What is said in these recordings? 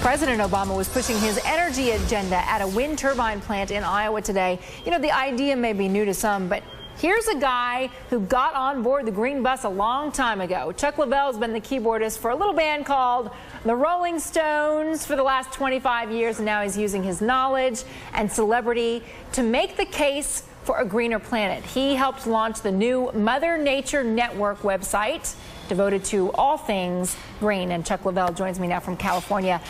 President Obama was pushing his energy agenda at a wind turbine plant in Iowa today. You know, the idea may be new to some, but here's a guy who got on board the green bus a long time ago. Chuck Leavell has been the keyboardist for a little band called the Rolling Stones for the last 25 years, and now he's using his knowledge and celebrity to make the case for a greener planet. He helped launch the new Mother Nature Network website devoted to all things green. And Chuck Leavell joins me now from California.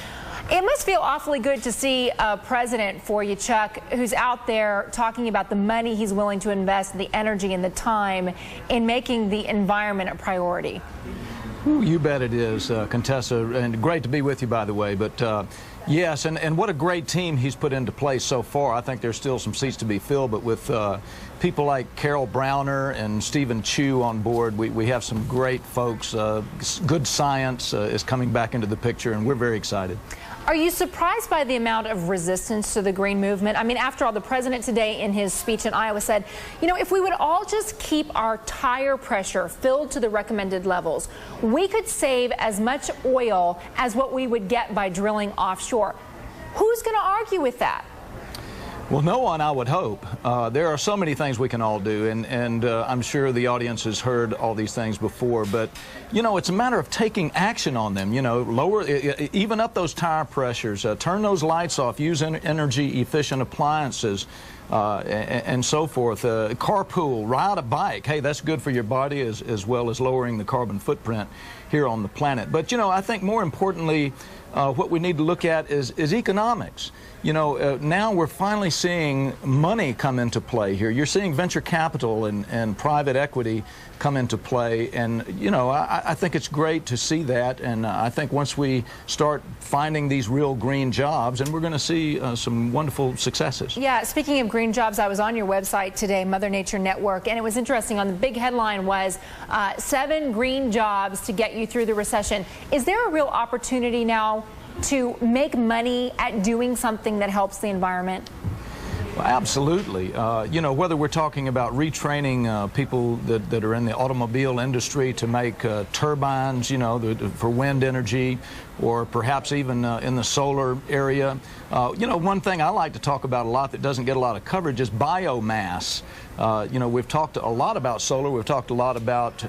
It must feel awfully good to see a president for you, Chuck, who's out there talking about the money he's willing to invest, the energy and the time in making the environment a priority. You bet it is, Contessa, and great to be with you, by the way. But yes, and what a great team he's put into place so far. I think there's still some seats to be filled, but with people like Carol Browner and Stephen Chu on board, we have some great folks. Good science is coming back into the picture, and we're very excited. Are you surprised by the amount of resistance to the green movement? I mean, after all, the president today in his speech in Iowa said, you know, if we would all just keep our tire pressure filled to the recommended levels, we could save as much oil as what we would get by drilling offshore. Who's going to argue with that? Well, no one, I would hope. There are so many things we can all do, and I'm sure the audience has heard all these things before, but, you know, it's a matter of taking action on them. You know, even up those tire pressures, turn those lights off, use energy-efficient appliances, and so forth. Carpool, ride a bike. Hey, that's good for your body as well as lowering the carbon footprint here on the planet. But, you know, I think more importantly, what we need to look at is economics. You know, now we're finally seeing money come into play here. You're seeing venture capital and private equity come into play. And, you know, I think it's great to see that. And I think once we start finding these real green jobs, and we're going to see some wonderful successes. Yeah, speaking of green jobs, I was on your website today, Mother Nature Network, and it was interesting. On the big headline was 7 green jobs to get you through the recession. Is there a real opportunity now to make money at doing something that helps the environment? Well, absolutely. You know, whether we're talking about retraining people that are in the automobile industry to make turbines, you know, for wind energy, or perhaps even in the solar area. You know, one thing I like to talk about a lot that doesn't get a lot of coverage is biomass. You know, we've talked a lot about solar, we've talked a lot about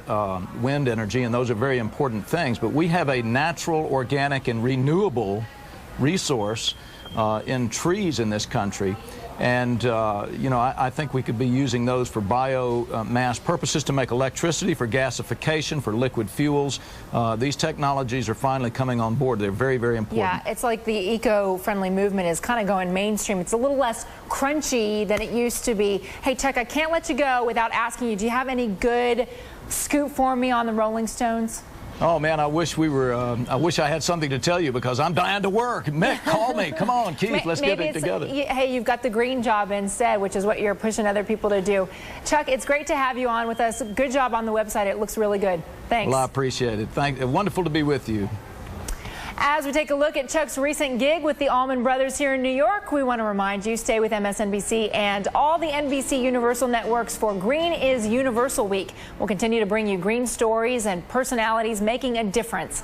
wind energy, and those are very important things, but we have a natural, organic, and renewable resource in trees in this country. And, you know, I think we could be using those for biomass purposes to make electricity, for gasification, for liquid fuels. These technologies are finally coming on board. They're very, very important. Yeah, it's like the eco-friendly movement is kind of going mainstream. It's a little less crunchy than it used to be. Hey, Chuck, I can't let you go without asking you, do you have any good scoop for me on the Rolling Stones? Oh man, I wish I had something to tell you because I'm dying to work. Mick, call me. Come on, Keith, let's get it together. Hey, you've got the green job instead, which is what you're pushing other people to do. Chuck, it's great to have you on with us. Good job on the website. It looks really good. Thanks. Well, I appreciate it. Wonderful to be with you. As we take a look at Chuck's recent gig with the Allman Brothers here in New York, we want to remind you, stay with MSNBC and all the NBC Universal networks for Green is Universal Week. We'll continue to bring you green stories and personalities making a difference.